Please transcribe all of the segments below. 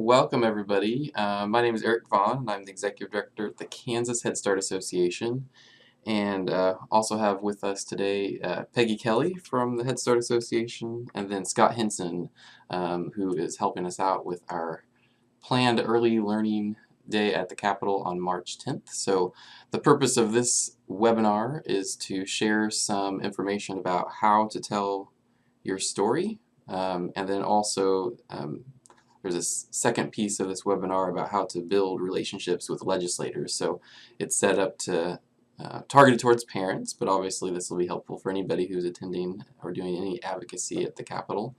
welcome everybody. My name is Erick Vaughn, and I'm the Executive Director at the Kansas Head Start Association, and also have with us today Peggy Kelly from the Head Start Association, and then Scott Henson, who is helping us out with our planned early learning day at the Capitol on March 10th. So the purpose of this webinar is to share some information about how to tell your story, and then also there's a second piece of this webinar about how to build relationships with legislators. So it's set up to targeted towards parents, but obviously this will be helpful for anybody who's attending or doing any advocacy at the Capitol.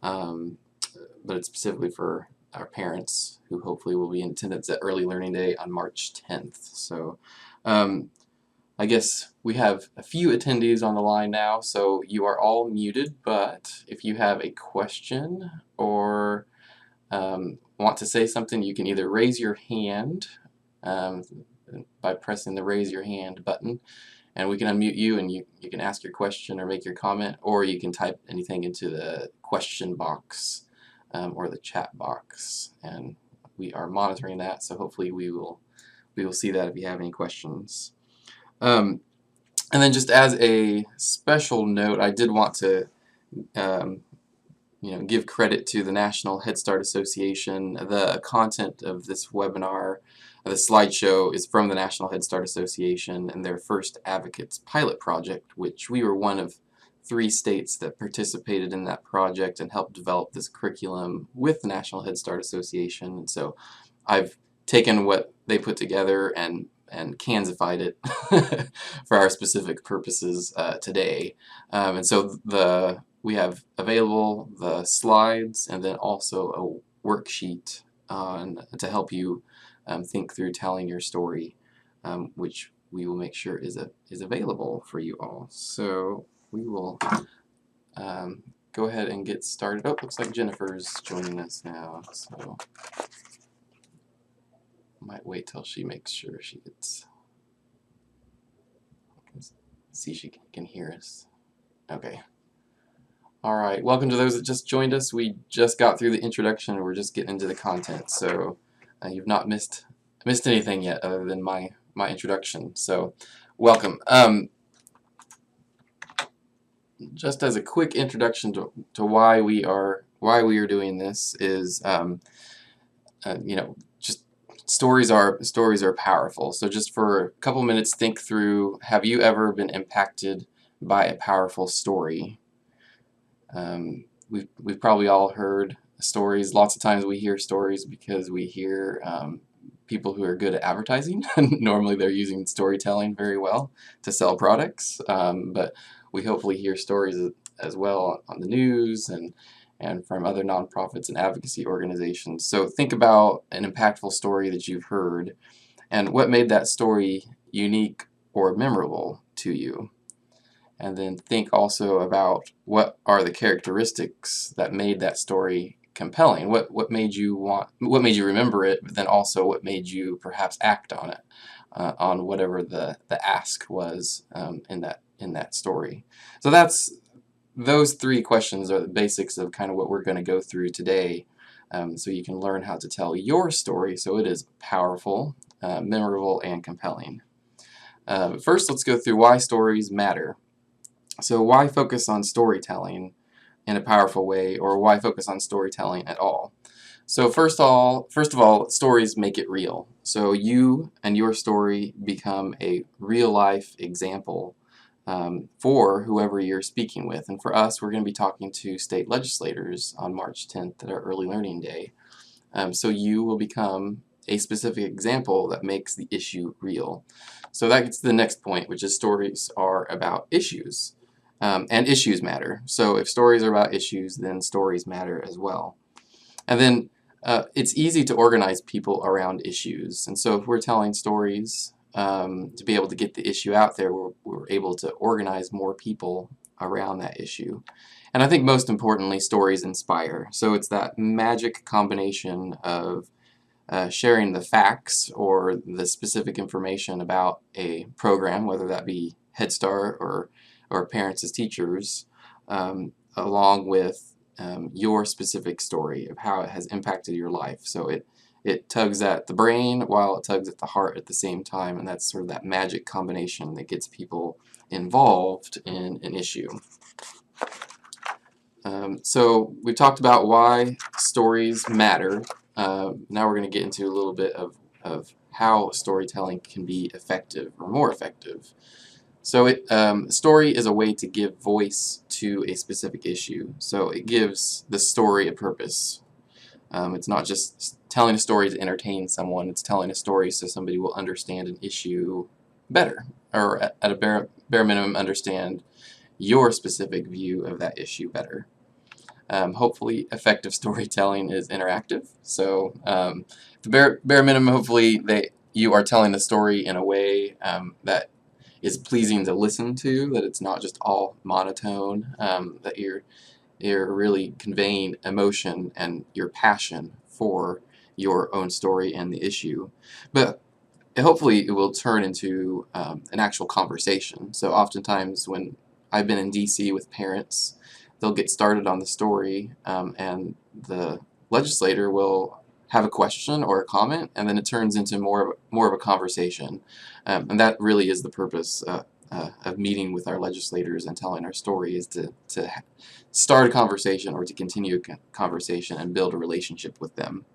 But it's specifically for our parents who hopefully will be in attendance at Early Learning Day on March 10th. So I guess we have a few attendees on the line now, so you are all muted, but if you have a question or want to say something, you can either raise your hand by pressing the raise your hand button, and we can unmute you and you can ask your question or make your comment, or you can type anything into the question box or the chat box, and we are monitoring that, so hopefully we will see that if you have any questions. And then just as a special note, I did want to give credit to the National Head Start Association. The content of this webinar, the slideshow, is from the National Head Start Association and their First Advocates pilot project, which we were one of 3 states that participated in that project and helped develop this curriculum with the National Head Start Association. And so I've taken what they put together and Kansified it for our specific purposes today. And so we have available the slides and then also a worksheet to help you think through telling your story, which we will make sure is available for you all. So we will go ahead and get started. Oh, looks like Jennifer's joining us now, so might wait till she makes sure she gets, see she can hear us. Okay. Alright, welcome to those that just joined us. We just got through the introduction and we're just getting into the content, so you've not missed anything yet other than my introduction, so welcome. Just as a quick introduction to why we are doing this is just stories are powerful. So just for a couple minutes, think through, have you ever been impacted by a powerful story? We've probably all heard stories. Lots of times we hear stories because we hear people who are good at advertising. Normally they're using storytelling very well to sell products, but we hopefully hear stories as well on the news and from other nonprofits and advocacy organizations. So think about an impactful story that you've heard and what made that story unique or memorable to you. And then think also about what are the characteristics that made that story compelling. What made you remember it, but then also what made you perhaps act on it, on whatever the ask was in that story. So those 3 questions are the basics of kind of what we're going to go through today, so you can learn how to tell your story so it is powerful, memorable, and compelling. First, let's go through why stories matter. So why focus on storytelling in a powerful way, or why focus on storytelling at all? So first of all, stories make it real. So you and your story become a real-life example for whoever you're speaking with. And for us, we're going to be talking to state legislators on March 10th at our Early Learning Day. So you will become a specific example that makes the issue real. So that gets to the next point, which is stories are about issues. And issues matter. So if stories are about issues, then stories matter as well. And then it's easy to organize people around issues. And so if we're telling stories to be able to get the issue out there, we're able to organize more people around that issue. And I think most importantly, stories inspire. So it's that magic combination of sharing the facts or the specific information about a program, whether that be Head Start or parents as teachers, along with your specific story of how it has impacted your life. So it tugs at the brain while it tugs at the heart at the same time, and that's sort of that magic combination that gets people involved in an issue. So we've talked about why stories matter. Now we're going to get into a little bit of how storytelling can be effective or more effective. So story is a way to give voice to a specific issue. So it gives the story a purpose. It's not just telling a story to entertain someone, it's telling a story so somebody will understand an issue better, or at a bare minimum understand your specific view of that issue better. Hopefully effective storytelling is interactive, so the bare minimum, hopefully you are telling the story in a way that is pleasing to listen to, that it's not just all monotone, that you're really conveying emotion and your passion for your own story and the issue. But hopefully it will turn into an actual conversation. So oftentimes when I've been in DC with parents, they'll get started on the story, and the legislator will have a question or a comment, and then it turns into more of a conversation. And that really is the purpose of meeting with our legislators and telling our story, is to start a conversation or to continue a conversation and build a relationship with them.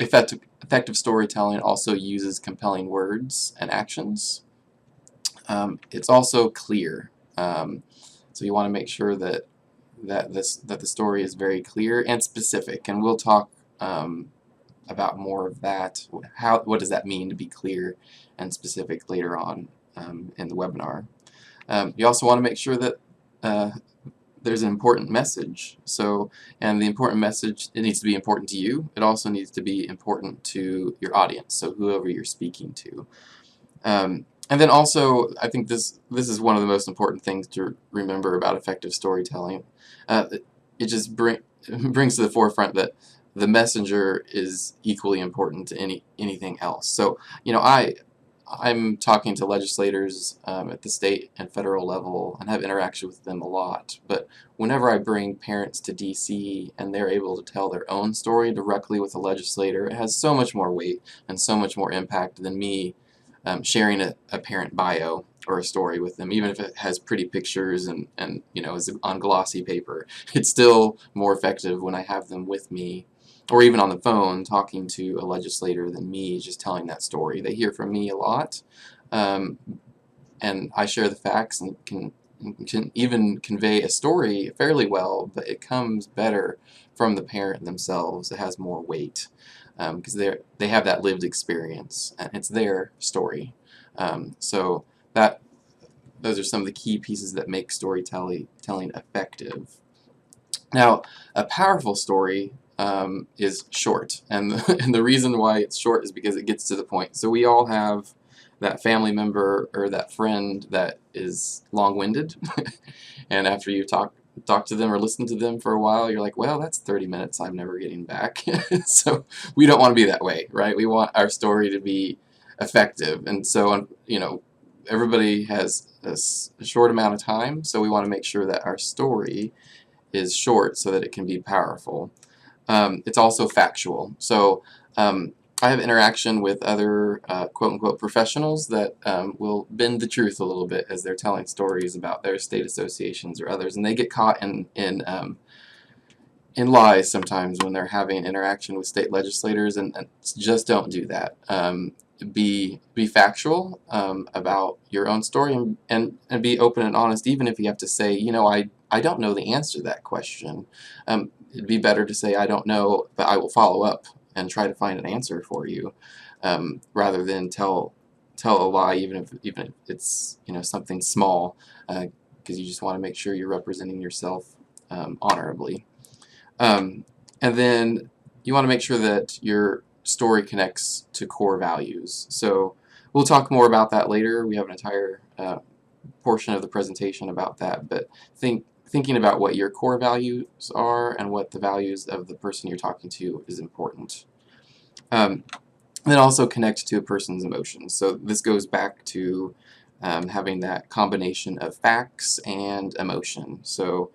Effective storytelling also uses compelling words and actions. It's also clear. So you want to make sure that the story is very clear and specific, and we'll talk about more of that. What does that mean to be clear and specific later on in the webinar. You also want to make sure that there's an important message. And the important message, it needs to be important to you. It also needs to be important to your audience, so whoever you're speaking to. And then also, I think this is one of the most important things to remember about effective storytelling. It just brings to the forefront that the messenger is equally important to anything else. So, I'm talking to legislators at the state and federal level and have interaction with them a lot. But whenever I bring parents to DC and they're able to tell their own story directly with a legislator, it has so much more weight and so much more impact than me sharing a parent bio or a story with them, even if it has pretty pictures and is on glossy paper. It's still more effective when I have them with me, or even on the phone talking to a legislator, than me just telling that story. They hear from me a lot, and I share the facts and can even convey a story fairly well, but it comes better from the parent themselves. It has more weight because they have that lived experience, and it's their story. So those are some of the key pieces that make storytelling effective. Now, a powerful story is short, and the reason why it's short is because it gets to the point. So we all have that family member or that friend that is long-winded, and after you talk to them or listen to them for a while, you're like, well, that's 30 minutes I'm never getting back. So we don't want to be that way, right? We want our story to be effective, and so everybody has a short amount of time, so we want to make sure that our story is short so that it can be powerful. It's also factual. So I have interaction with other quote-unquote professionals that will bend the truth a little bit as they're telling stories about their state associations or others, and they get caught in lies sometimes when they're having interaction with state legislators, and just don't do that. Be factual about your own story, and be open and honest, even if you have to say, I don't know the answer to that question. It'd be better to say, I don't know, but I will follow up and try to find an answer for you, rather than tell a lie, even if it's something small, because you just want to make sure you're representing yourself honorably. And then you want to make sure that your story connects to core values. So we'll talk more about that later. We have an entire portion of the presentation about that, but thinking about what your core values are and what the values of the person you're talking to is important. Then also connect to a person's emotions. So this goes back to having that combination of facts and emotion. So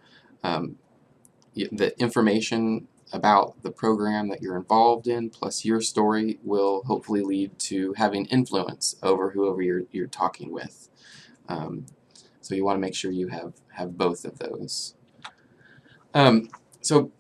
the information about the program that you're involved in, plus your story, will hopefully lead to having influence over whoever you're talking with. So you want to make sure you have both of those. So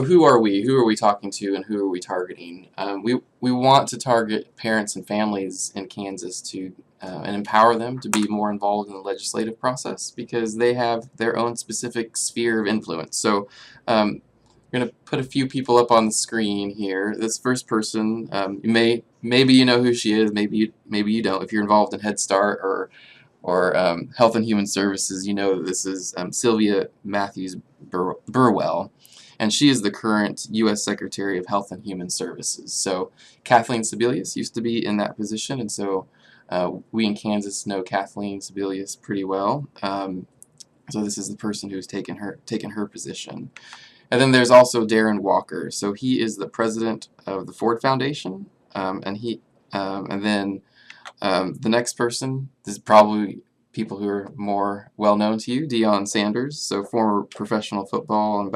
who are we? Who are we talking to, and who are we targeting? We want to target parents and families in Kansas to and empower them to be more involved in the legislative process, because they have their own specific sphere of influence. So I'm going to put a few people up on the screen here. This first person, maybe you know who she is, maybe you don't. If you're involved in Head Start or Health and Human Services, you know that this is Sylvia Matthews Burwell, and she is the current U.S. Secretary of Health and Human Services. So Kathleen Sebelius used to be in that position, and so we in Kansas know Kathleen Sebelius pretty well. So this is the person who's taken her position. And then there's also Darren Walker. So he is the president of the Ford Foundation, and then the next person, this is probably people who are more well known to you, Deion Sanders, so former professional football and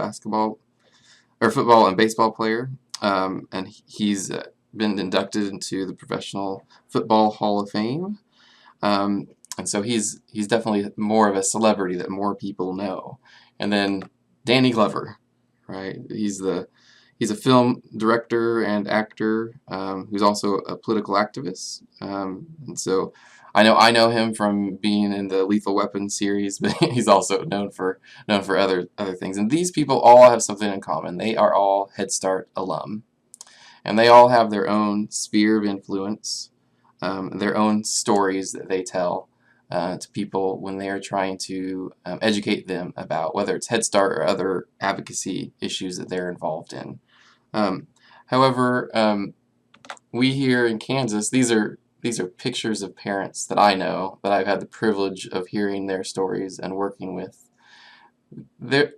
baseball player, and he's been inducted into the Professional Football Hall of Fame, and so he's definitely more of a celebrity that more people know. And then Danny Glover, right? He's a film director and actor who's also a political activist, and so I know him from being in the Lethal Weapon series, but he's also known for other things. And these people all have something in common. They are all Head Start alum, and they all have their own sphere of influence, their own stories that they tell to people when they are trying to educate them about whether it's Head Start or other advocacy issues that they're involved in. However, we here in Kansas, these are pictures of parents that I know, that I've had the privilege of hearing their stories and working with.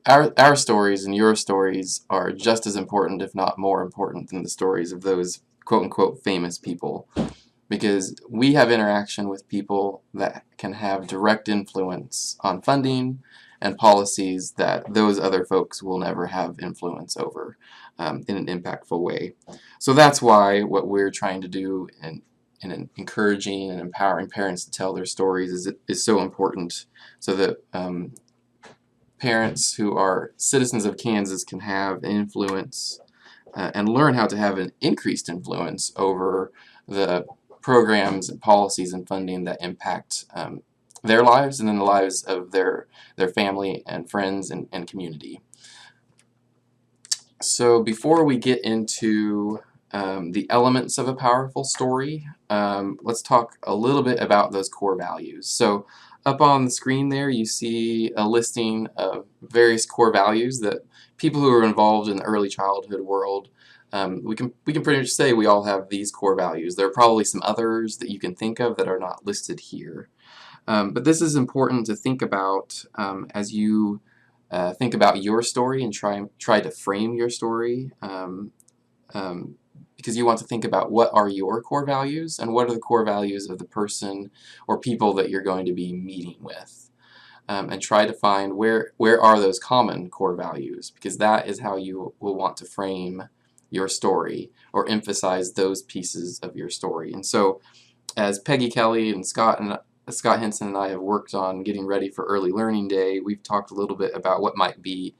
Our stories and your stories are just as important, if not more important, than the stories of those quote-unquote famous people, because we have interaction with people that can have direct influence on funding and policies that those other folks will never have influence over in an impactful way. So that's why what we're trying to do in encouraging and empowering parents to tell their stories is so important, so that parents who are citizens of Kansas can have an influence and learn how to have an increased influence over the programs and policies and funding that impact their lives and then the lives of their family and friends and community. So before we get into the elements of a powerful story, let's talk a little bit about those core values. So up on the screen there you see a listing of various core values that people who are involved in the early childhood world, we can pretty much say we all have these core values. There are probably some others that you can think of that are not listed here. But this is important to think about as you think about your story and try to frame your story, because you want to think about what are your core values and what are the core values of the person or people that you're going to be meeting with, and try to find where are those common core values, because that is how you will want to frame your story or emphasize those pieces of your story. And so as Peggy Kelly and Scott Henson and I have worked on getting ready for Early Learning Day, we've talked a little bit about what might be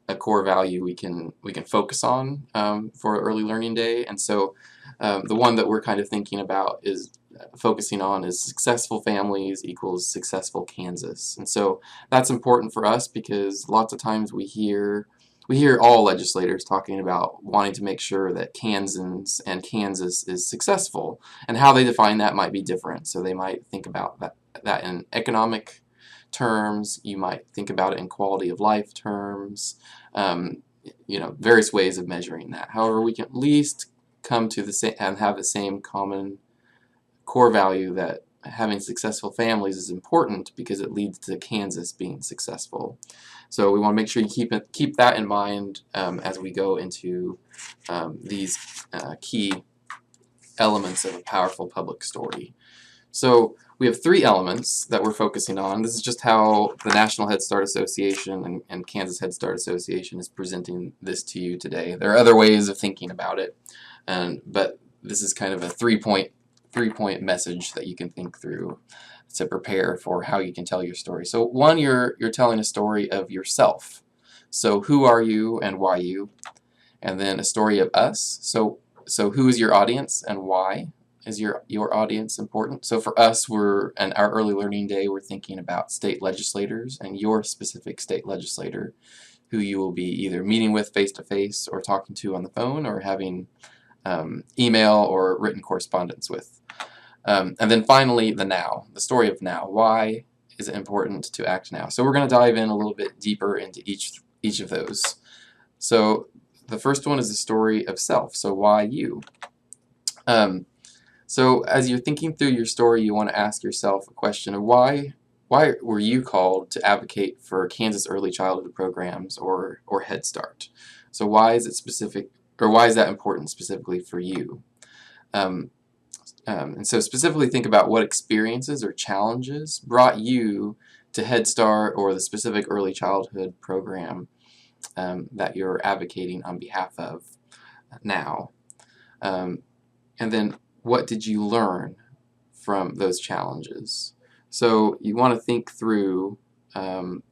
a core value we can focus on for Early Learning Day. And so the one that we're kind of thinking about is focusing on is successful families equals successful Kansas. And so that's important for us because lots of times we hear all legislators talking about wanting to make sure that Kansans and Kansas is successful, and how they define that might be different. So they might think about that in economic terms, you might think about it in quality of life terms, various ways of measuring that. However, we can at least come to the same and have the same common core value that having successful families is important because it leads to Kansas being successful. So we want to make sure you keep that in mind as we go into these key elements of a powerful public story. So we have 3 elements that we're focusing on. This is just how the National Head Start Association and Kansas Head Start Association is presenting this to you today. There are other ways of thinking about it, but this is kind of a three-point message that you can think through to prepare for how you can tell your story. So one, you're telling a story of yourself. So who are you and why you? And then a story of us. So who is your audience and why is your audience important? So for us, in our early learning day, we're thinking about state legislators and your specific state legislator, who you will be either meeting with face-to-face or talking to on the phone or having email or written correspondence with. And then finally, the now, the story of now. Why is it important to act now? So we're going to dive in a little bit deeper into each of those. So the first one is the story of self. So why you? So as you're thinking through your story, you want to ask yourself a question of why were you called to advocate for Kansas early childhood programs or Head Start? So why is it specific, or why is that important specifically for you? And so specifically think about what experiences or challenges brought you to Head Start or the specific early childhood program that you're advocating on behalf of now. And then what did you learn from those challenges? So you want to think through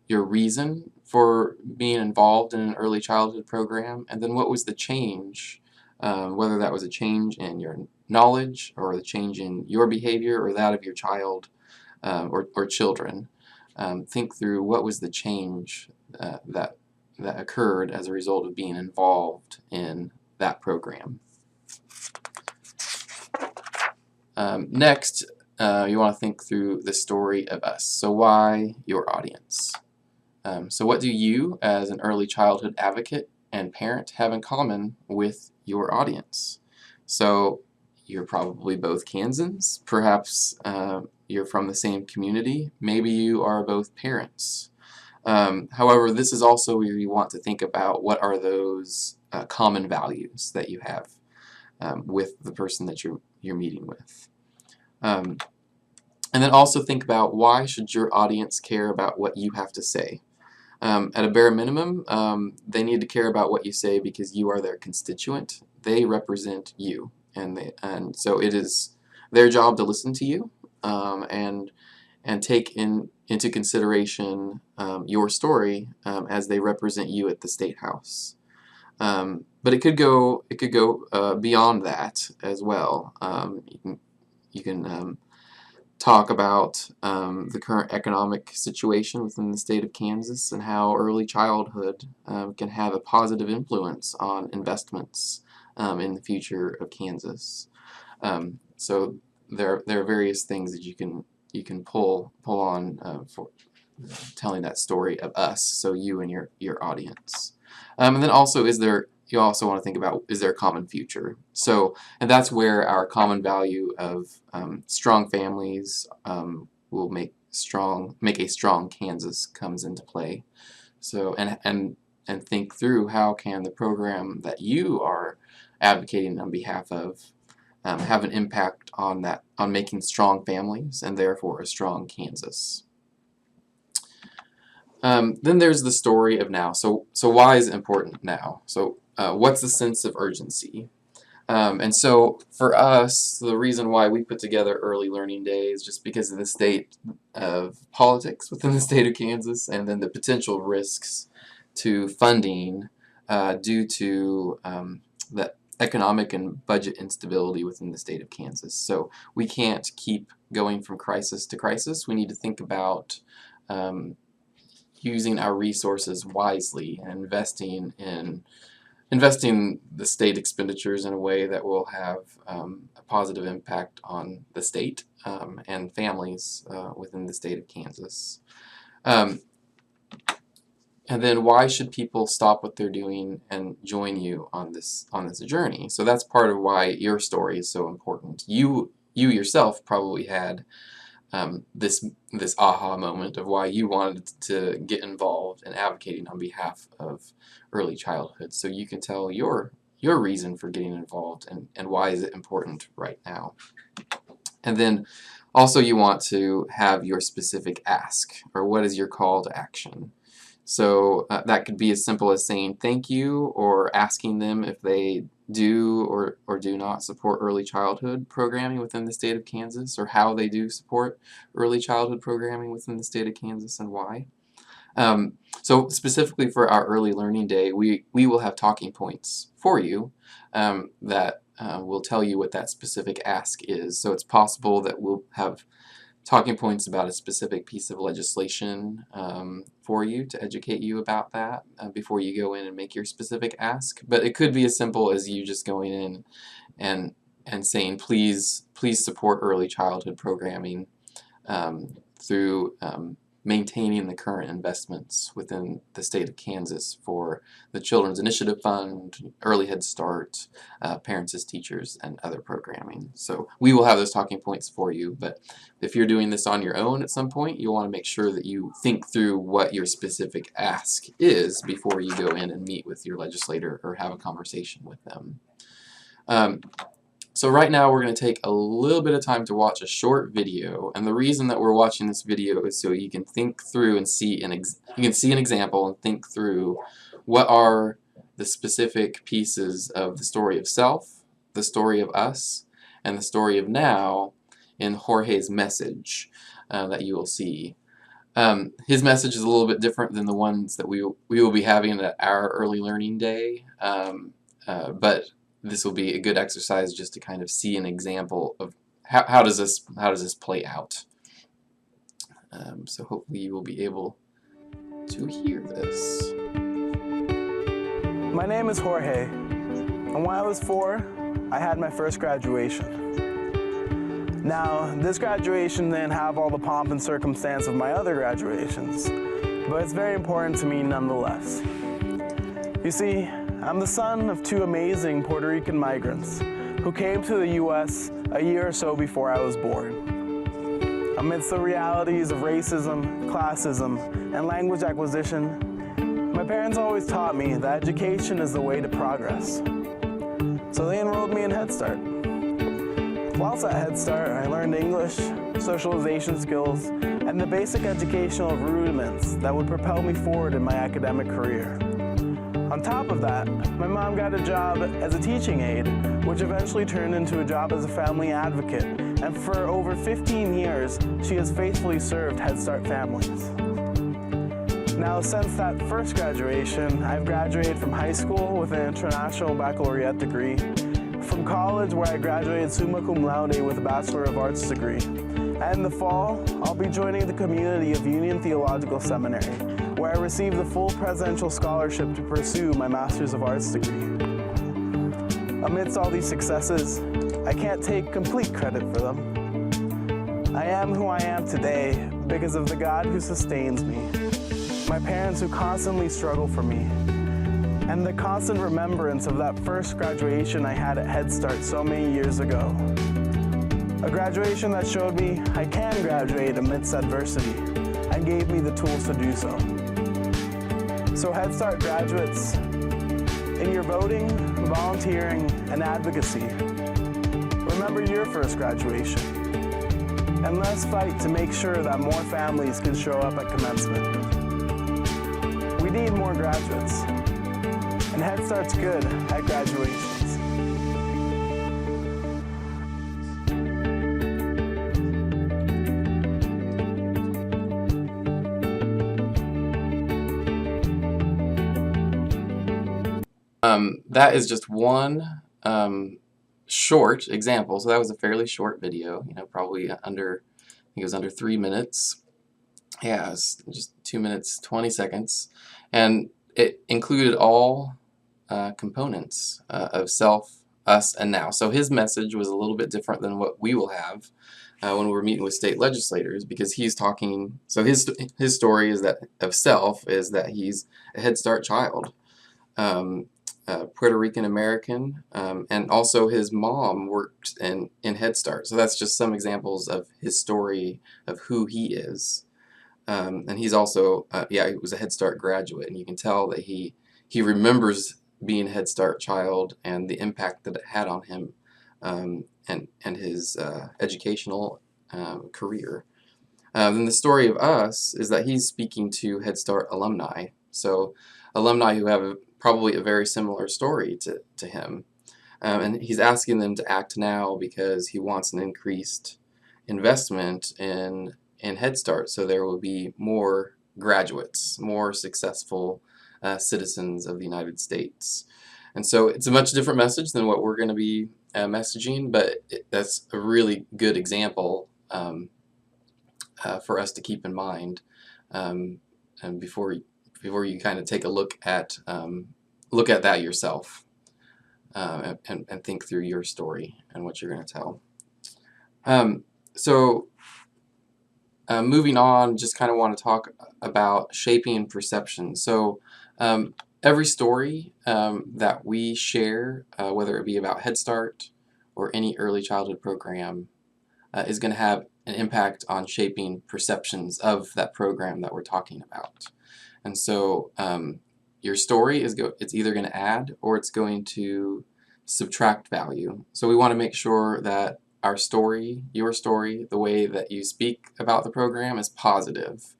your reason for being involved in an early childhood program, and then what was the change, whether that was a change in your knowledge or the change in your behavior or that of your child or children. Think through what was the change that occurred as a result of being involved in that program. Next, you want to think through the story of us. So why your audience? So what do you, as an early childhood advocate and parent, have in common with your audience? So you're probably both Kansans. Perhaps you're from the same community. Maybe you are both parents. However, this is also where you want to think about what are those common values that you have with the person that you're meeting with. And then also think about why should your audience care about what you have to say. At a bare minimum, they need to care about what you say because you are their constituent. They represent you, and so it is their job to listen to you and take into consideration your story as they represent you at the State House. But it could go beyond that as well. You can talk about the current economic situation within the state of Kansas and how early childhood can have a positive influence on investments in the future of Kansas. So there are various things that you can pull on for telling that story of us, so you and your audience. And then also, you also want to think about, is there a common future? So, and that's where our common value of strong families will make a strong Kansas comes into play. So, and think through how can the program that you are advocating on behalf of have an impact on making strong families and therefore a strong Kansas. Then there's the story of now. So why is it important now? So what's the sense of urgency? And so for us, the reason why we put together Early Learning Day is just because of the state of politics within the state of Kansas, and then the potential risks to funding due to the economic and budget instability within the state of Kansas. So we can't keep going from crisis to crisis. We need to think about using our resources wisely and investing the state expenditures in a way that will have a positive impact on the state and families within the state of Kansas. And then why should people stop what they're doing and join you on this journey? So that's part of why your story is so important. You yourself probably had this aha moment of why you wanted to get involved in advocating on behalf of early childhood. So you can tell your reason for getting involved and why is it important right now. And then Also, you want to have your specific ask, or what is your call to action. So that could be as simple as saying thank you, or asking them if they do or do not support early childhood programming within the state of Kansas, or how they do support early childhood programming within the state of Kansas and why. So specifically for our early learning day, we will have talking points for you that will tell you what that specific ask is. So it's possible that we'll have talking points about a specific piece of legislation for you to educate you about that before you go in and make your specific ask. But it could be as simple as you just going in and saying, please support early childhood programming through maintaining the current investments within the state of Kansas for the Children's Initiative Fund, Early Head Start, Parents as Teachers, and other programming. So we will have those talking points for you, but if you're doing this on your own at some point, you'll want to make sure that you think through what your specific ask is before you go in and meet with your legislator or have a conversation with them. So right now we're going to take a little bit of time to watch a short video, and the reason that we're watching this video is so you can think through and see an example and think through what are the specific pieces of the story of self, the story of us, and the story of now in Jorge's message that you will see. His message is a little bit different than the ones that we will be having at our early learning day, but this will be a good exercise just to kind of see an example of how does this play out. So hopefully you will be able to hear this. My name is Jorge, and when I was 4, I had my first graduation. Now, this graduation didn't have all the pomp and circumstance of my other graduations, but it's very important to me nonetheless. You see, I'm the son of 2 amazing Puerto Rican migrants who came to the U.S. a year or so before I was born. Amidst the realities of racism, classism, and language acquisition, my parents always taught me that education is the way to progress. So they enrolled me in Head Start. Whilst at Head Start, I learned English, socialization skills, and the basic educational rudiments that would propel me forward in my academic career. On top of that, my mom got a job as a teaching aide, which eventually turned into a job as a family advocate, and for over 15 years, she has faithfully served Head Start families. Now, since that first graduation, I've graduated from high school with an international baccalaureate degree, from college where I graduated summa cum laude with a Bachelor of Arts degree, and in the fall, I'll be joining the community of Union Theological Seminary, where I received the full presidential scholarship to pursue my Master's of Arts degree. Amidst all these successes, I can't take complete credit for them. I am who I am today because of the God who sustains me, my parents who constantly struggle for me, and the constant remembrance of that first graduation I had at Head Start so many years ago. A graduation that showed me I can graduate amidst adversity and gave me the tools to do so. So Head Start graduates, in your voting, volunteering, and advocacy, remember your first graduation. And let's fight to make sure that more families can show up at commencement. We need more graduates, and Head Start's good at graduations. That is just one short example. So that was a fairly short video, probably under, I think it was under 3 minutes. Yeah, it's just 2 minutes, 20 seconds. And it included all components of self, us, and now. So his message was a little bit different than what we will have when we're meeting with state legislators, because he's talking, so his story is that of self is that he's a Head Start child. Puerto Rican American, and also his mom worked in Head Start. So that's just some examples of his story of who he is. And he's also, he was a Head Start graduate, and you can tell that he remembers being a Head Start child and the impact that it had on him, and his educational career. Then the story of us is that he's speaking to Head Start alumni. So alumni who have probably a very similar story to him. And he's asking them to act now because he wants an increased investment in Head Start. So there will be more graduates, more successful citizens of the United States. And so it's a much different message than what we're going to be messaging, but that's a really good example for us to keep in mind, and before you kind of take a look at that yourself, and think through your story and what you're going to tell. So moving on, just kind of want to talk about shaping perception. So every story that we share, whether it be about Head Start or any early childhood program, is going to have an impact on shaping perceptions of that program that we're talking about. And so your story it's either going to add or it's going to subtract value. So we want to make sure that our story, your story, the way that you speak about the program is positive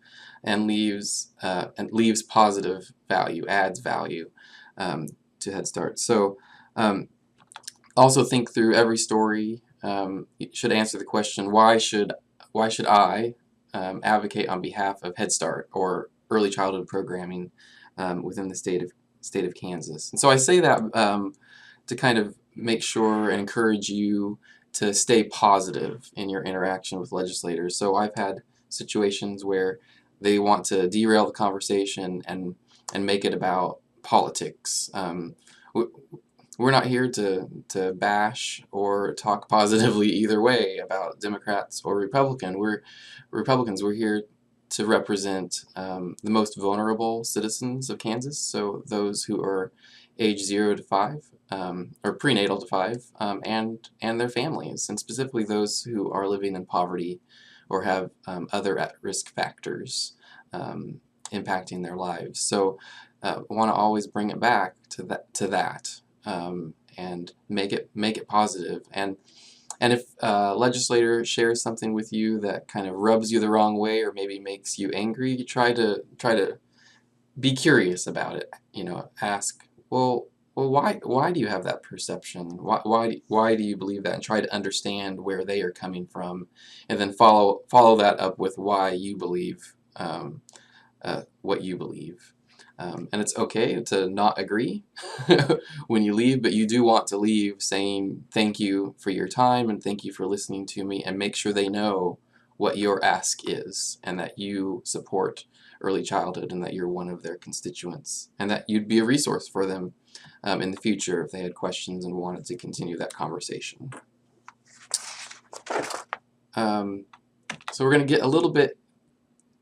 and leaves positive value, adds value to Head Start. So also think through every story. You should answer the question, why should I advocate on behalf of Head Start or early childhood programming within the state of Kansas? And so I say that to kind of make sure and encourage you to stay positive in your interaction with legislators. So I've had situations where they want to derail the conversation and make it about politics. We're not here to bash or talk positively either way about Democrats or Republicans. We're here to represent the most vulnerable citizens of Kansas, so those who are age 0 to 5, or prenatal to 5, and their families, and specifically those who are living in poverty or have other at-risk factors impacting their lives. So I want to always bring it back to that. And make it positive. And if a legislator shares something with you that kind of rubs you the wrong way or maybe makes you angry, you try to be curious about it. Ask, well, why do you have that perception? Why do you believe that? And try to understand where they are coming from, and then follow that up with why you believe what you believe. And it's okay to not agree when you leave, but you do want to leave saying thank you for your time and thank you for listening to me, and make sure they know what your ask is and that you support early childhood and that you're one of their constituents and that you'd be a resource for them in the future if they had questions and wanted to continue that conversation. So we're going to get a little bit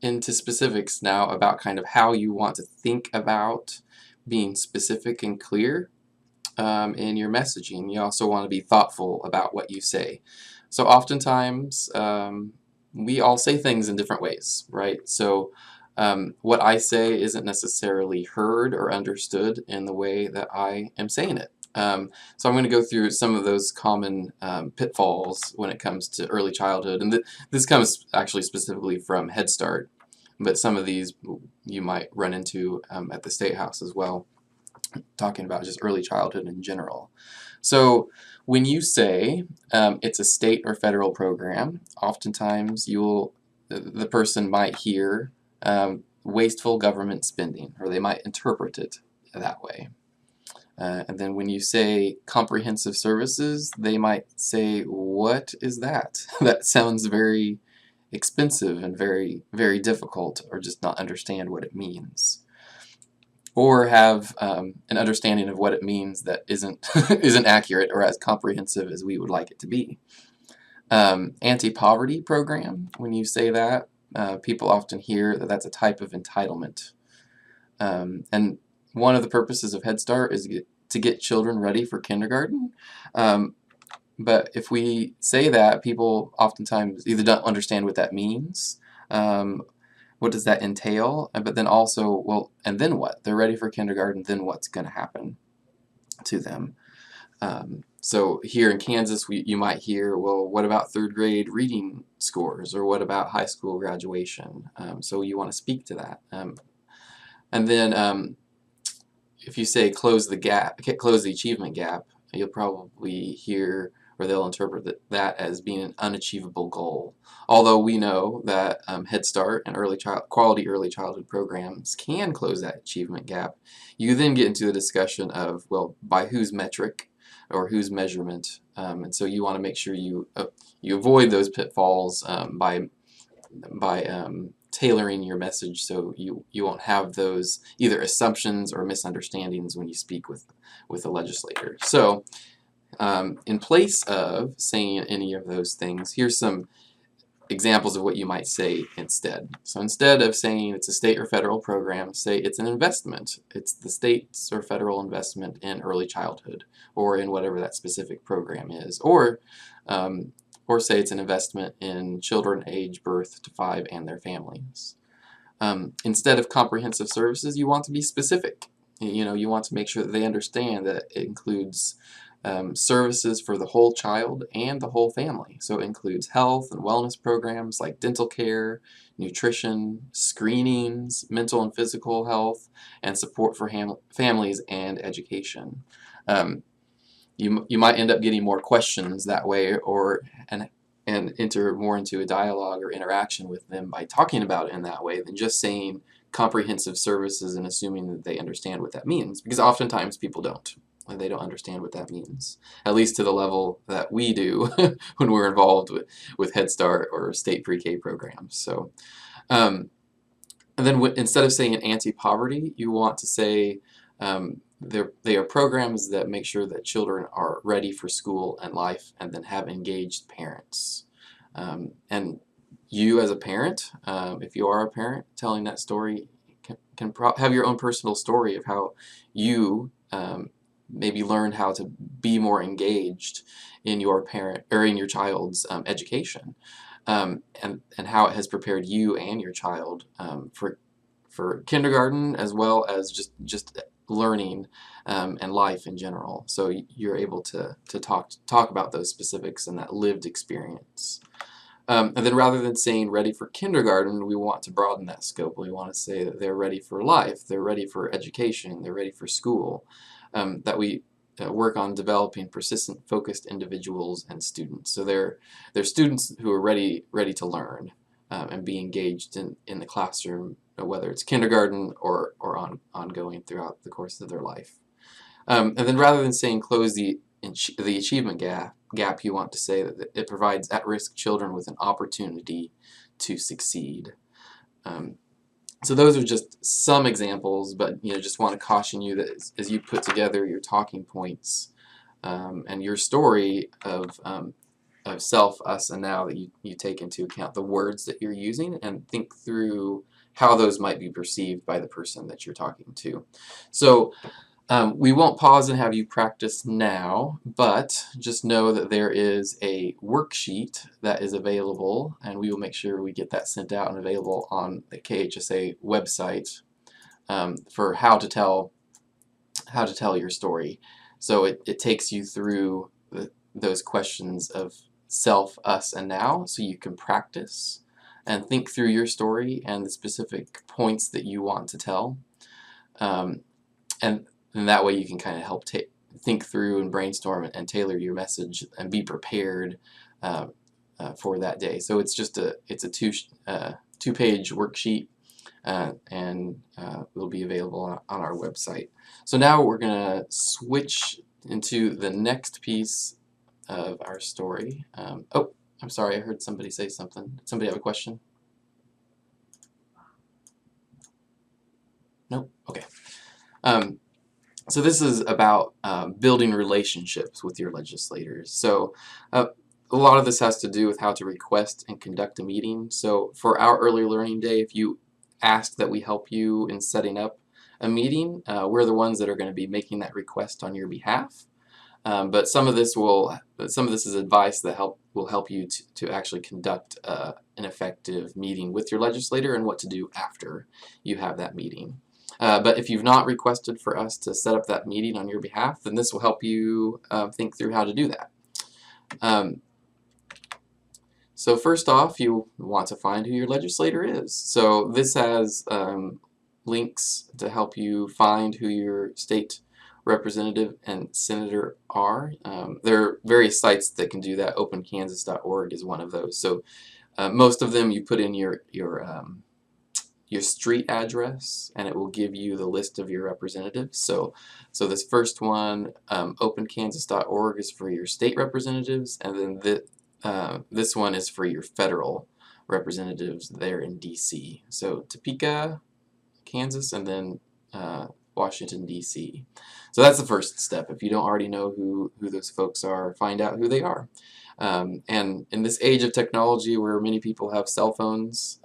into specifics now about kind of how you want to think about being specific and clear in your messaging. You also want to be thoughtful about what you say. So oftentimes we all say things in different ways, right? So what I say isn't necessarily heard or understood in the way that I am saying it. So I'm going to go through some of those common pitfalls when it comes to early childhood, and this comes actually specifically from Head Start, but some of these you might run into at the State House as well, talking about just early childhood in general. So when you say it's a state or federal program, oftentimes the person might hear wasteful government spending, or they might interpret it that way. And then when you say comprehensive services, they might say, what is that? That sounds very expensive and very, very difficult, or just not understand what it means. Or have an understanding of what it means that isn't accurate or as comprehensive as we would like it to be. Anti-poverty program, when you say that, people often hear that that's a type of entitlement. And one of the purposes of Head Start is to get children ready for kindergarten. But if we say that, people oftentimes either don't understand what that means, what does that entail, but then also, well, and then what? They're ready for kindergarten, then what's going to happen to them? So here in Kansas, you might hear, well, what about third grade reading scores, or what about high school graduation? So you want to speak to that. And then if you say close the gap, close the achievement gap, you'll probably hear, or they'll interpret that as being an unachievable goal. Although we know that Head Start and quality early childhood programs can close that achievement gap, you then get into the discussion of, well, by whose metric or whose measurement, and so you want to make sure you avoid those pitfalls by tailoring your message so you won't have those either assumptions or misunderstandings when you speak with a legislator. So in place of saying any of those things, here's some examples of what you might say instead. So instead of saying it's a state or federal program, say it's an investment. It's the state's or federal investment in early childhood, or in whatever that specific program is, or say it's an investment in children aged birth to 5 and their families. Instead of comprehensive services, you want to be specific. You want to make sure that they understand that it includes services for the whole child and the whole family. So it includes health and wellness programs like dental care, nutrition, screenings, mental and physical health, and support for families and education. You might end up getting more questions that way, and enter more into a dialogue or interaction with them by talking about it in that way than just saying comprehensive services and assuming that they understand what that means, because oftentimes people don't. They don't understand what that means, at least to the level that we do when we're involved with Head Start or state pre-K programs. So, and then instead of saying anti-poverty, you want to say they are programs that make sure that children are ready for school and life, and then have engaged parents. And you as a parent, if you are a parent, telling that story can have your own personal story of how you maybe learned how to be more engaged in your child's education, and how it has prepared you and your child for kindergarten, as well as just learning and life in general. So you're able to talk about those specifics and that lived experience. And then rather than saying ready for kindergarten, we want to broaden that scope. We want to say that they're ready for life, they're ready for education, they're ready for school, that we work on developing persistent, focused individuals and students. So they're students who are ready to learn and be engaged in the classroom, whether it's kindergarten or ongoing throughout the course of their life. And then rather than saying close the achievement gap, you want to say that it provides at-risk children with an opportunity to succeed. So those are just some examples, but just want to caution you that as you put together your talking points and your story of self, us, and now, that you take into account the words that you're using and think through how those might be perceived by the person that you're talking to. So we won't pause and have you practice now, but just know that there is a worksheet that is available, and we will make sure we get that sent out and available on the KHSA website for how to tell your story. So it takes you through those questions of self, us, and now, so you can practice and think through your story and the specific points that you want to tell. And that way you can kind of help think through and brainstorm and tailor your message and be prepared for that day. So it's just a two-page worksheet, and will be available on our website. So now we're going to switch into the next piece of our story. Oh, I'm sorry, I heard somebody say something. Did somebody have a question? No? Okay. So this is about building relationships with your legislators. So a lot of this has to do with how to request and conduct a meeting. So for our early learning day, if you ask that we help you in setting up a meeting, we're the ones that are going to be making that request on your behalf. But some of this is advice that will help you to actually conduct an effective meeting with your legislator, and what to do after you have that meeting. But if you've not requested for us to set up that meeting on your behalf, then this will help you think through how to do that. So first off, you want to find who your legislator is. So this has links to help you find who your state representative and senator are. There are various sites that can do that. OpenKansas.org is one of those. So most of them you put in your street address, and it will give you the list of your representatives. So this first one, OpenKansas.org, is for your state representatives, and then this one is for your federal representatives there in D.C. So Topeka, Kansas, and then Washington, D.C. So that's the first step. If you don't already know who those folks are, find out who they are. And in this age of technology where many people have cell phones,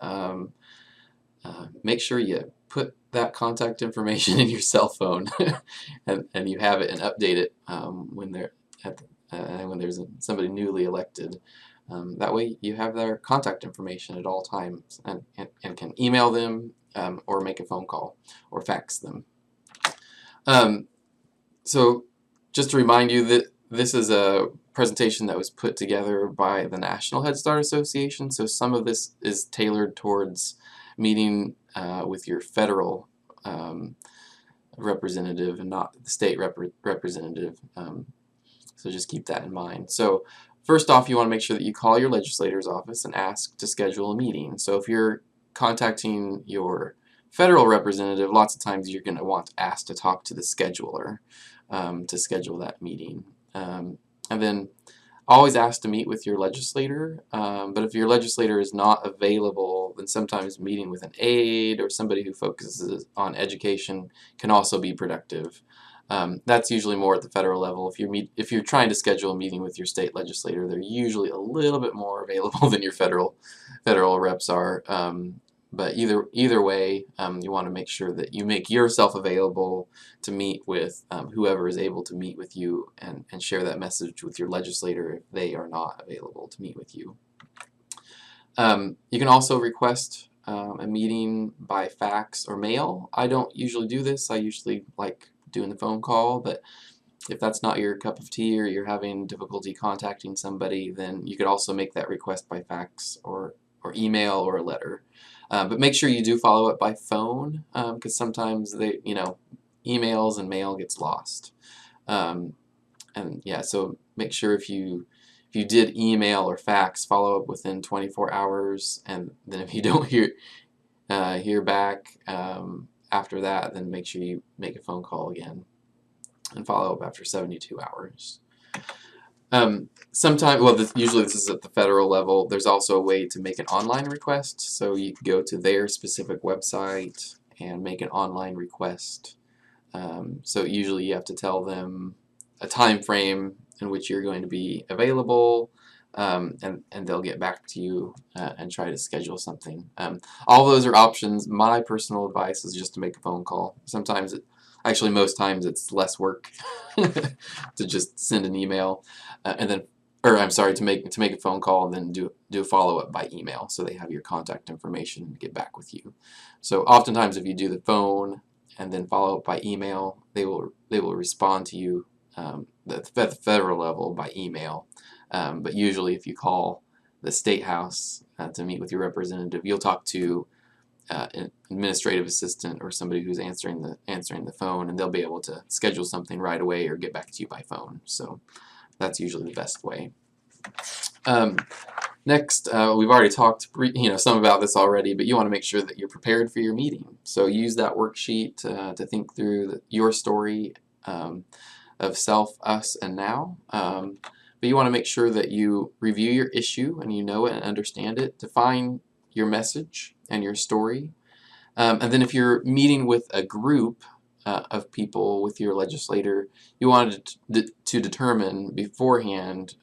make sure you put that contact information in your cell phone and you have it and update it when there's somebody newly elected. That way you have their contact information at all times and can email them or make a phone call or fax them. So just to remind you that this is a presentation that was put together by the National Head Start Association, so some of this is tailored towards meeting with your federal representative and not the state representative. So just keep that in mind. So first off, you want to make sure that you call your legislator's office and ask to schedule a meeting. So if you're contacting your federal representative, lots of times you're going to want to ask to talk to the scheduler to schedule that meeting. And then always ask to meet with your legislator, but if your legislator is not available, then sometimes meeting with an aide or somebody who focuses on education can also be productive. That's usually more at the federal level. If you're trying to schedule a meeting with your state legislator, they're usually a little bit more available than your federal reps are. But either way, you want to make sure that you make yourself available to meet with whoever is able to meet with you and share that message with your legislator if they are not available to meet with you. You can also request a meeting by fax or mail. I don't usually do this. I usually like doing the phone call, but if that's not your cup of tea or you're having difficulty contacting somebody, then you could also make that request by fax or email or a letter. But make sure you do follow up by phone because sometimes emails and mail gets lost. And yeah, so make sure if you did email or fax, follow up within 24 hours, and then if you don't hear back after that, then make sure you make a phone call again and follow up after 72 hours. Usually this is at the federal level. There's also a way to make an online request, so you can go to their specific website and make an online request. So usually you have to tell them a time frame in which you're going to be available, and they'll get back to you and try to schedule something. All those are options. My personal advice is just to make a phone call. Actually, most times it's less work to just send an email, to make a phone call and then do a follow up by email, so they have your contact information and get back with you. So oftentimes, if you do the phone and then follow up by email, they will respond to you at the federal level by email. But usually, if you call the state house to meet with your representative, you'll talk to an administrative assistant or somebody who's answering the phone, and they'll be able to schedule something right away or get back to you by phone. So that's usually the best way. Next, we've already talked some about this already, but you want to make sure that you're prepared for your meeting. So use that worksheet to think through your story of self, us, and now. But you want to make sure that you review your issue and you know it and understand it. Define your message and your story. And then if you're meeting with a group of people with your legislator, you wanted to determine beforehand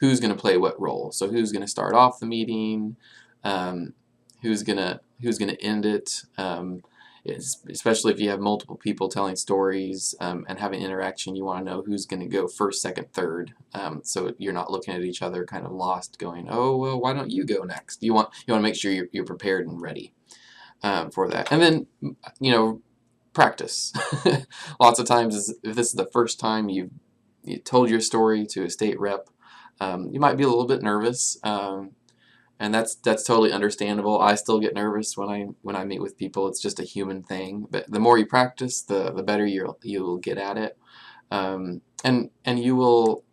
who's going to play what role. So who's going to start off the meeting, who's going to end it, especially if you have multiple people telling stories and having interaction. You want to know who's going to go first, second, third, so you're not looking at each other kind of lost going, oh, well, why don't you go next? You want to make sure you're prepared and ready for that. And then, practice. Lots of times, if this is the first time you told your story to a state rep, you might be a little bit nervous, and that's totally understandable. I still get nervous when I meet with people. It's just a human thing. But the more you practice, the better you'll get at it, and you will,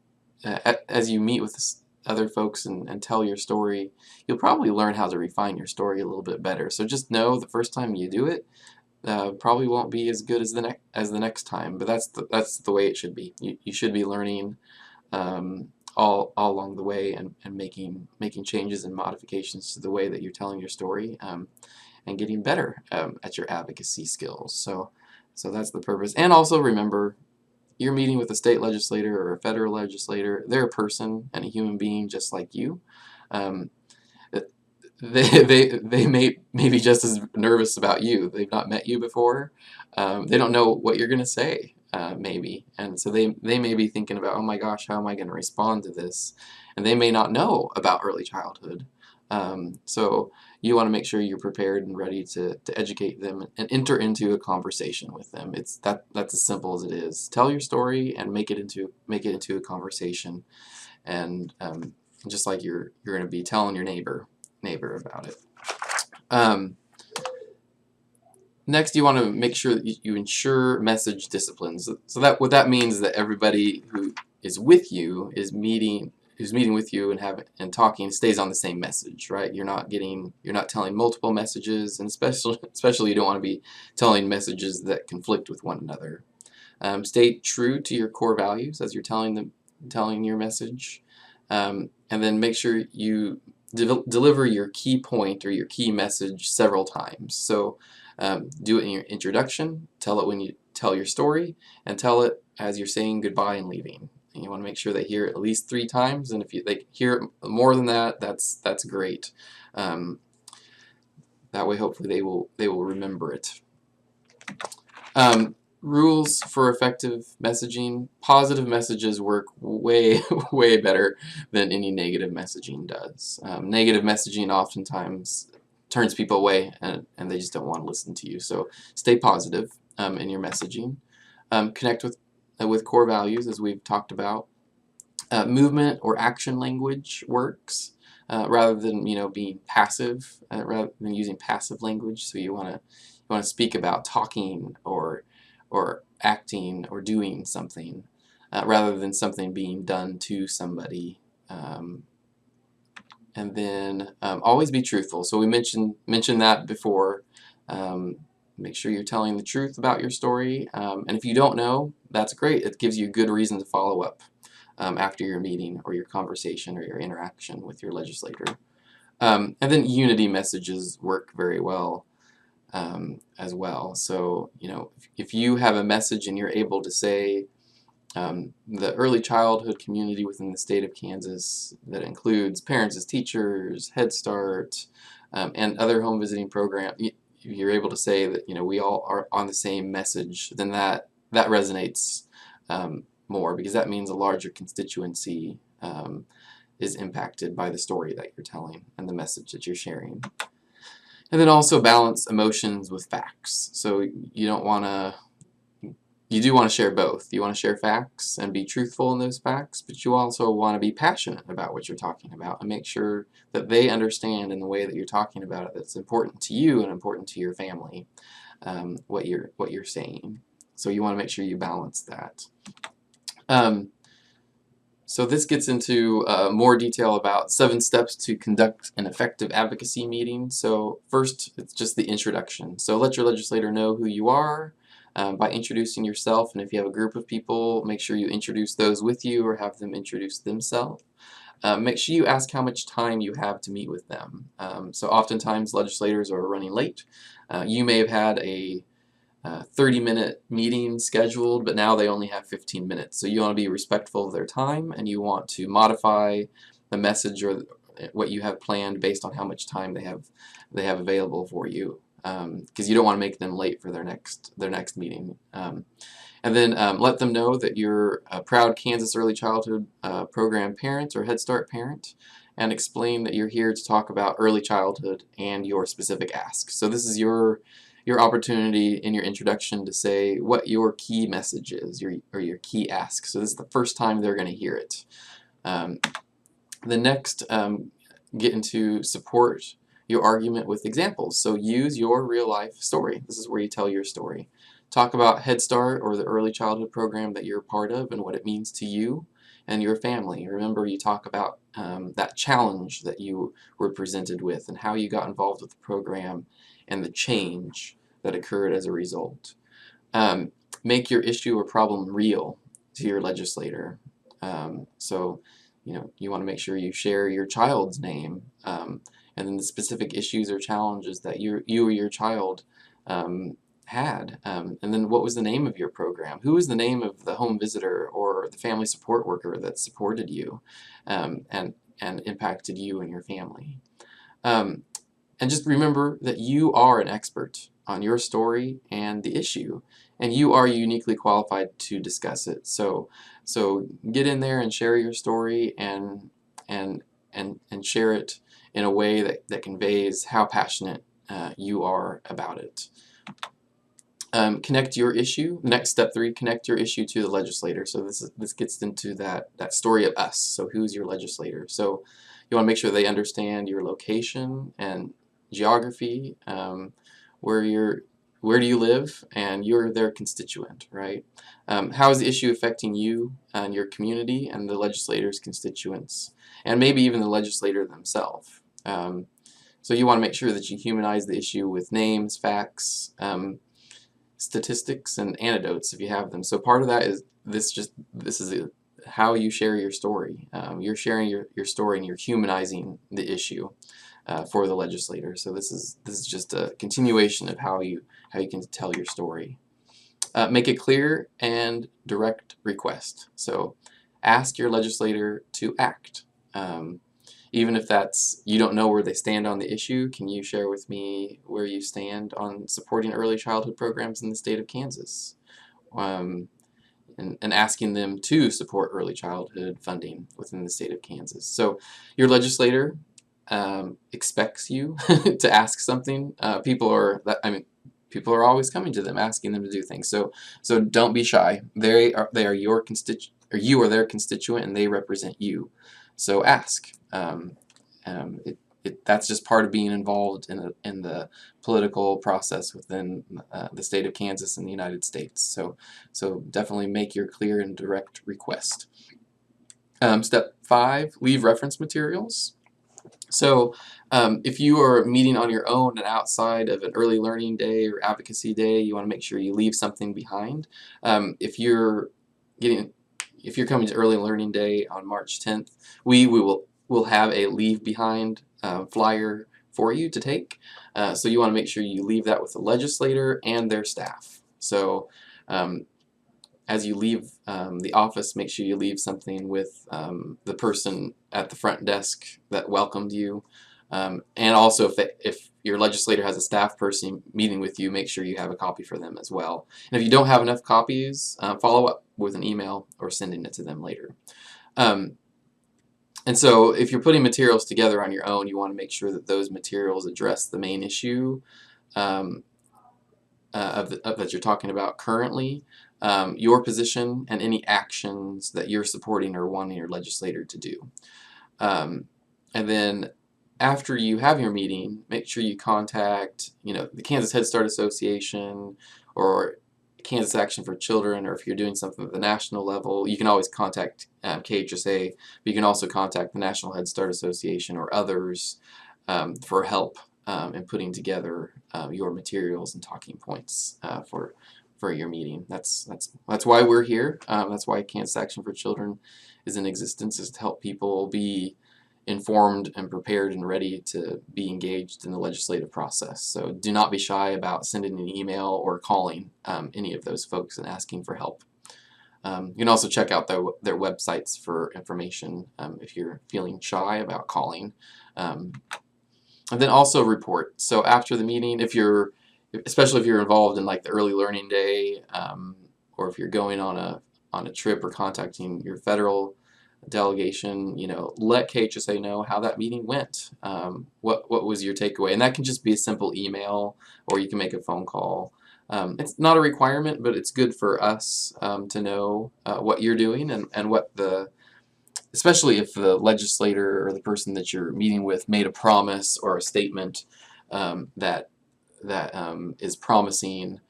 as you meet with other folks and tell your story, you'll probably learn how to refine your story a little bit better. So just know the first time you do it, probably won't be as good as the next time, but that's the way it should be. You should be learning all along the way, and making changes and modifications to the way that you're telling your story, and getting better at your advocacy skills. So that's the purpose. And also remember, you're meeting with a state legislator or a federal legislator. They're a person and a human being just like you. They may be just as nervous about you. They've not met you before. They don't know what you're going to say, maybe. And so they may be thinking about, oh my gosh, how am I going to respond to this? And they may not know about early childhood. So you want to make sure you're prepared and ready to educate them and enter into a conversation with them. That's as simple as it is. Tell your story and make it into a conversation, and just like you're going to be telling your neighbor about it. Next, you want to make sure that you ensure message disciplines. So what that means is that everybody who is with you who's meeting with you and talking stays on the same message, right? You're not telling multiple messages, and especially you don't want to be telling messages that conflict with one another. Stay true to your core values as you're telling your message, and then make sure you deliver your key point or your key message several times. So do it in your introduction, tell it when you tell your story, and tell it as you're saying goodbye and leaving. And you want to make sure they hear it at least 3 times, and if they hear it more than that, that's great. That way, hopefully, they will remember it. Rules for effective messaging. Positive messages work way better than any negative messaging does. Negative messaging oftentimes turns people away, and they just don't want to listen to you. So stay positive in your messaging. Connect with core values, as we've talked about. Movement or action language works, rather than being passive, rather than using passive language. So you want to speak about talking or acting or doing something, rather than something being done to somebody. And then always be truthful. So we mentioned that before. Make sure you're telling the truth about your story. And if you don't know, that's great. It gives you a good reason to follow up after your meeting or your conversation or your interaction with your legislator. And then unity messages work very well as well. So, if you have a message and you're able to say, the early childhood community within the state of Kansas that includes parents as teachers, Head Start, and other home visiting programs, you're able to say that we all are on the same message, then that resonates more, because that means a larger constituency is impacted by the story that you're telling and the message that you're sharing. And then also balance emotions with facts. So you do want to share both. You want to share facts and be truthful in those facts, but you also want to be passionate about what you're talking about and make sure that they understand in the way that you're talking about it that's important to you and important to your family, what you're saying. So you want to make sure you balance that. So this gets into more detail about 7 steps to conduct an effective advocacy meeting. So first, it's just the introduction. So let your legislator know who you are by introducing yourself, and if you have a group of people, make sure you introduce those with you or have them introduce themselves. Make sure you ask how much time you have to meet with them. So oftentimes legislators are running late. You may have had a 30-minute meeting scheduled, but now they only have 15 minutes. So you want to be respectful of their time, and you want to modify the message or what you have planned based on how much time they have available for you, because you don't want to make them late for their next meeting. And then let them know that you're a proud Kansas Early Childhood Program parent or Head Start parent, and explain that you're here to talk about early childhood and your specific ask. So this is your your opportunity in your introduction to say what your key message is, or your key ask. So this is the first time they're going to hear it. The next, get into support your argument with examples. So use your real life story. This is where you tell your story. Talk about Head Start or the early childhood program that you're a part of and what it means to you and your family. Remember, you talk about that challenge that you were presented with and how you got involved with the program and the change that occurred as a result. Make your issue or problem real to your legislator. So, you want to make sure you share your child's name, and then the specific issues or challenges that you or your child had. And then what was the name of your program? Who was the name of the home visitor or the family support worker that supported you and impacted you and your family? And just remember that you are an expert on your story and the issue, and you are uniquely qualified to discuss it. So get in there and share your story and share it in a way that conveys how passionate you are about it. Connect your issue. Next, step 3, connect your issue to the legislator. So this gets into that story of us. So who's your legislator? So you want to make sure they understand your location and geography, where do you live, and you're their constituent, right? How is the issue affecting you and your community and the legislator's constituents, and maybe even the legislator themselves? So you want to make sure that you humanize the issue with names, facts, statistics, and anecdotes if you have them. So part of that is how you share your story. You're sharing your story and you're humanizing the issue for the legislator. So this is just a continuation of how you can tell your story. Make a clear and direct request. So ask your legislator to act. Even if you don't know where they stand on the issue, can you share with me where you stand on supporting early childhood programs in the state of Kansas? And asking them to support early childhood funding within the state of Kansas. So your legislator expects you to ask something. People are always coming to them asking them to do things. So don't be shy. They are your constituent, or you are their constituent, and they represent you. So ask. That's just part of being involved in the political process within the state of Kansas and the United States. So definitely make your clear and direct request. Step 5, leave reference materials. So if you are meeting on your own and outside of an early learning day or advocacy day, you want to make sure you leave something behind. If you're coming to early learning day on March 10th, we'll have a leave behind flyer for you to take. So you want to make sure you leave that with the legislator and their staff. So as you leave the office, make sure you leave something with the person at the front desk that welcomed you. And also if your legislator has a staff person meeting with you, make sure you have a copy for them as well. And if you don't have enough copies, follow up with an email or sending it to them later. And so if you're putting materials together on your own, you want to make sure that those materials address the main issue that you're talking about currently, your position, and any actions that you're supporting or wanting your legislator to do. And then after you have your meeting, make sure you contact the Kansas Head Start Association or Kansas Action for Children, or if you're doing something at the national level, you can always contact KHSA, but you can also contact the National Head Start Association or others for help in putting together your materials and talking points for your meeting. That's why we're here. That's why Kansas Action for Children is in existence, is to help people be informed and prepared and ready to be engaged in the legislative process. So do not be shy about sending an email or calling any of those folks and asking for help. You can also check out their websites for information if you're feeling shy about calling. And then also report. So after the meeting, especially if you're involved in like the early learning day, or if you're going on a trip or contacting your federal delegation, let KHSA know how that meeting went. What was your takeaway? And that can just be a simple email, or you can make a phone call. It's not a requirement, but it's good for us to know what you're doing and what especially if the legislator or the person that you're meeting with made a promise or a statement that is promising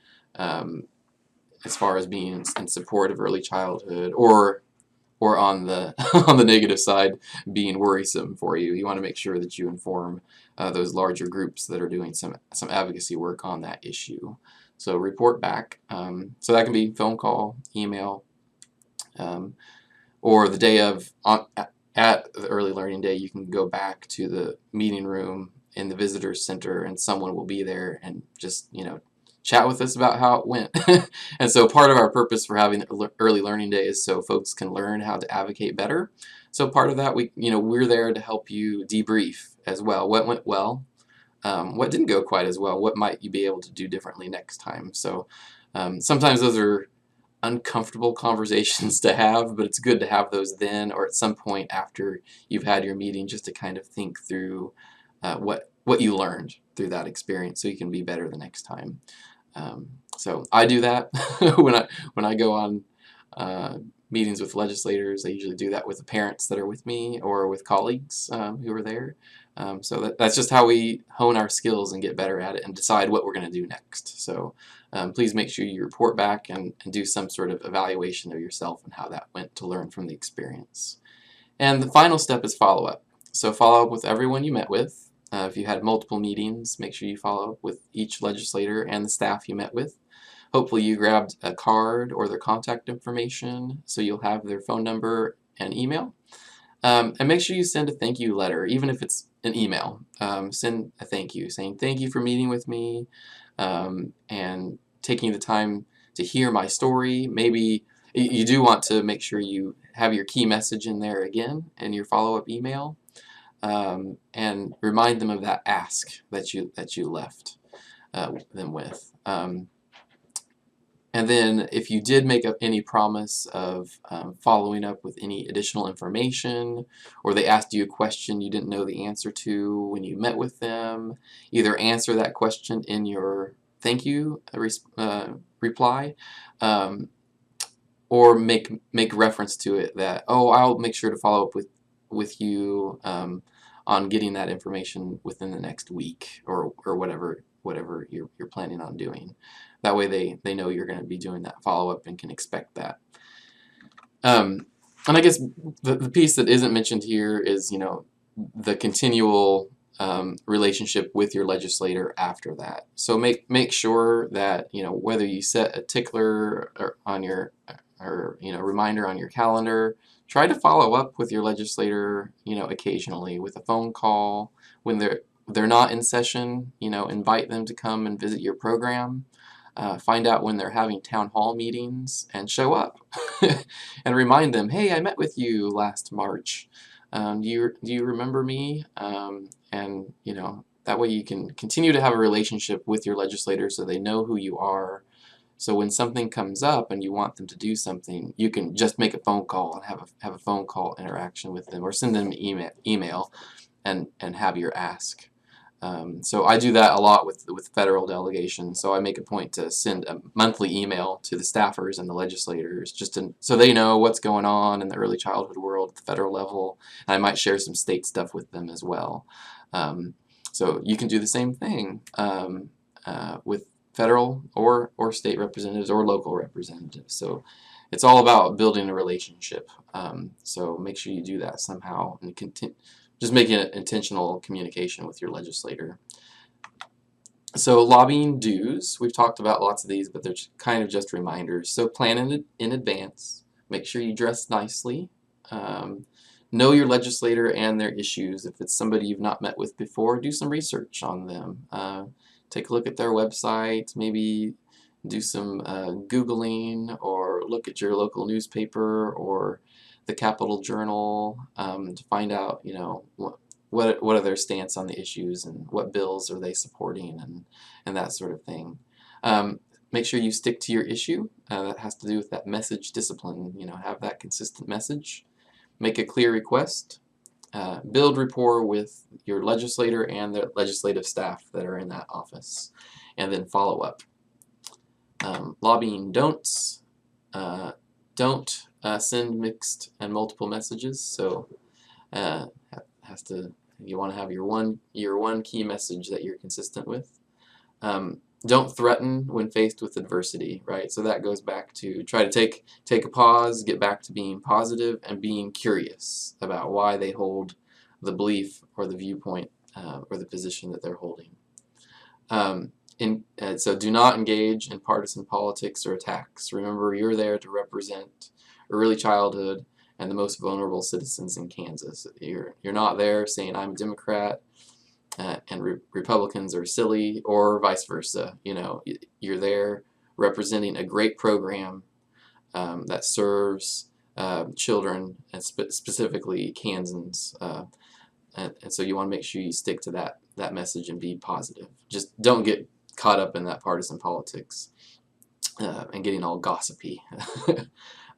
as far as being in support of early childhood, or on the on the negative side, being worrisome for you. You want to make sure that you inform those larger groups that are doing some advocacy work on that issue. So report back. So that can be phone call, email, or the day of at the early learning day, you can go back to the meeting room in the visitors center, and someone will be there and just chat with us about how it went. And so part of our purpose for having early learning day is so folks can learn how to advocate better. So part of that, we're there to help you debrief as well. What went well? What didn't go quite as well? What might you be able to do differently next time? So sometimes those are uncomfortable conversations to have, but it's good to have those then or at some point after you've had your meeting, just to kind of think through what you learned through that experience so you can be better the next time. So I do that when I go on meetings with legislators. I usually do that with the parents that are with me or with colleagues who are there. So that's just how we hone our skills and get better at it and decide what we're going to do next. So please make sure you report back and do some sort of evaluation of yourself and how that went to learn from the experience. And the final step is follow-up. So follow up with everyone you met with. If you had multiple meetings, make sure you follow up with each legislator and the staff you met with. Hopefully you grabbed a card or their contact information, so you'll have their phone number and email. And make sure you send a thank you letter, even if it's an email. Send a thank you, saying thank you for meeting with me and taking the time to hear my story. Maybe you do want to make sure you have your key message in there again in your follow-up email. And remind them of that ask that you left them with. And then if you did make up any promise of following up with any additional information, or they asked you a question you didn't know the answer to when you met with them, either answer that question in your thank you reply, or make reference to it that, oh, I'll make sure to follow up with you on getting that information within the next week, or whatever you're planning on doing. That way they know you're going to be doing that follow-up and can expect that. And I guess the piece that isn't mentioned here is the continual relationship with your legislator after that. So make sure that whether you set a tickler on your reminder on your calendar, try to follow up with your legislator occasionally with a phone call when they're not in session. Invite them to come and visit your program. Find out when they're having town hall meetings and show up and remind them, hey, I met with you last March. Do you remember me? And that way you can continue to have a relationship with your legislator so they know who you are. So when something comes up and you want them to do something, you can just make a phone call and have a phone call interaction with them, or send them an email and have your ask. So I do that a lot with federal delegations. So I make a point to send a monthly email to the staffers and the legislators so they know what's going on in the early childhood world at the federal level. And I might share some state stuff with them as well. So you can do the same thing with federal or state representatives or local representatives. So it's all about building a relationship. So make sure you do that somehow and just make it intentional communication with your legislator. So lobbying dues, we've talked about lots of these, but they're kind of just reminders. So plan in advance. Make sure you dress nicely. Know your legislator and their issues. If it's somebody you've not met with before, do some research on them. Take a look at their website, maybe do some Googling, or look at your local newspaper or the Capitol Journal to find out, what are their stance on the issues and what bills are they supporting and that sort of thing. Make sure you stick to your issue. That has to do with that message discipline. Have that consistent message. make a clear request, build rapport with your legislator and the legislative staff that are in that office, and then follow up. Lobbying don'ts. Don't send mixed and multiple messages. So you want to have your one key message that you're consistent with. Don't threaten when faced with adversity, right? So that goes back to try to take a pause, get back to being positive and being curious about why they hold the belief or the viewpoint or the position that they're holding. So do not engage in partisan politics or attacks. Remember, you're there to represent early childhood and the most vulnerable citizens in Kansas. You're not there saying I'm a Democrat and Republicans are silly, or vice versa. You know, you're there representing a great program that serves children, and specifically Kansans. And so you want to make sure you stick to that message and be positive. Just don't get caught up in that partisan politics and getting all gossipy.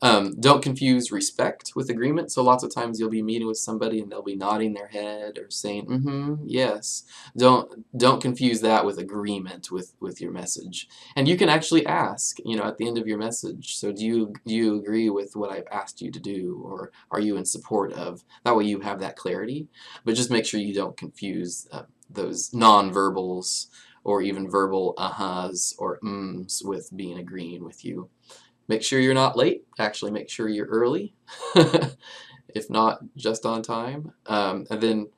Don't confuse respect with agreement. So lots of times you'll be meeting with somebody and they'll be nodding their head or saying, mm-hmm, yes. Don't confuse that with agreement with your message. And you can actually ask, you know, at the end of your message, so do you agree with what I've asked you to do, or are you in support of? That way you have that clarity. But just make sure you don't confuse those non-verbals or even verbal uh-huhs or ums with being agreeing with you. Make sure you're not late. Actually, make sure you're early, if not just on time. And then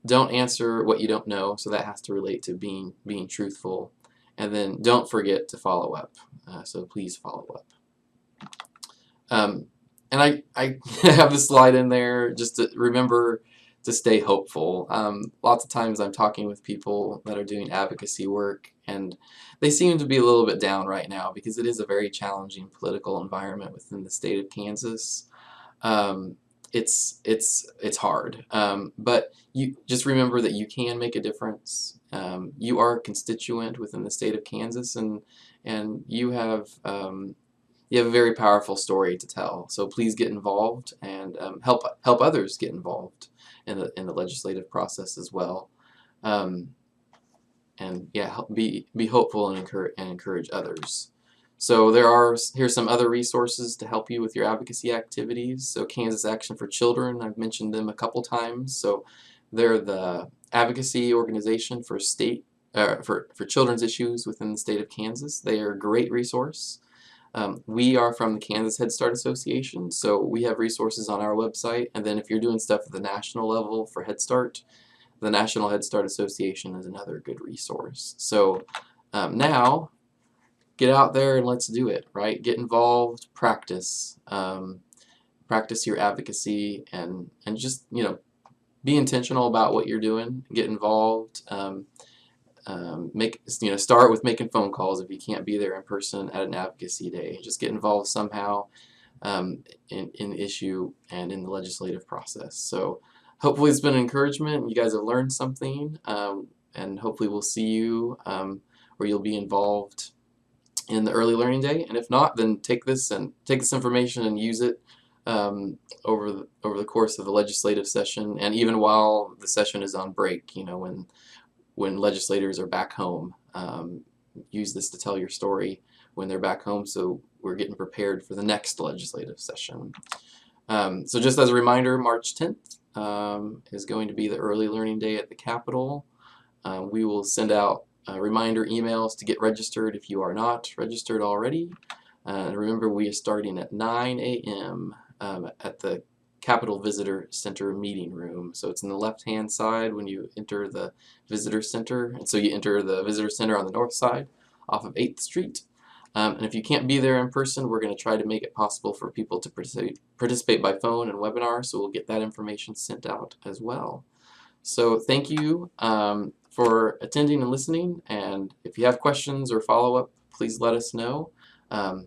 don't answer what you don't know. So that has to relate to being truthful. And then don't forget to follow up. So please follow up. And I have this slide in there just to remember to stay hopeful. Lots of times I'm talking with people that are doing advocacy work, and they seem to be a little bit down right now because it is a very challenging political environment within the state of Kansas. It's hard, but you just remember that you can make a difference. You are a constituent within the state of Kansas, and you have a very powerful story to tell. So please get involved and help others get involved in the legislative process as well. And yeah, be hopeful and encourage others. So here's some other resources to help you with your advocacy activities. So Kansas Action for Children, I've mentioned them a couple times. So they're the advocacy organization for children's issues within the state of Kansas. They are a great resource. We are from the Kansas Head Start Association, so we have resources on our website. And then if you're doing stuff at the national level for Head Start, the National Head Start Association is another good resource. So now, get out there and let's do it, right? Get involved, practice. Practice your advocacy, and just, you know, be intentional about what you're doing. Get involved. Start with making phone calls if you can't be there in person at an advocacy day. Just get involved somehow in the issue and in the legislative process. So hopefully it's been an encouragement. You guys have learned something, and hopefully we'll see you or you'll be involved in the early learning day. And if not, then take this information and use it over the course of the legislative session, and even while the session is on break. You know, when legislators are back home, use this to tell your story when they're back home, so we're getting prepared for the next legislative session. So just as a reminder, March 10th is going to be the early learning day at the Capitol. We will send out reminder emails to get registered if you are not registered already. Remember, we are starting at 9 a.m. At the Capitol Visitor Center meeting room. So it's in the left-hand side when you enter the Visitor Center. And so you enter the Visitor Center on the north side off of 8th Street. And if you can't be there in person, we're going to try to make it possible for people to participate by phone and webinar, so we'll get that information sent out as well. So thank you for attending and listening, and if you have questions or follow-up, please let us know.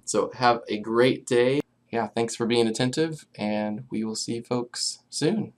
So have a great day. Yeah, thanks for being attentive, and we will see folks soon.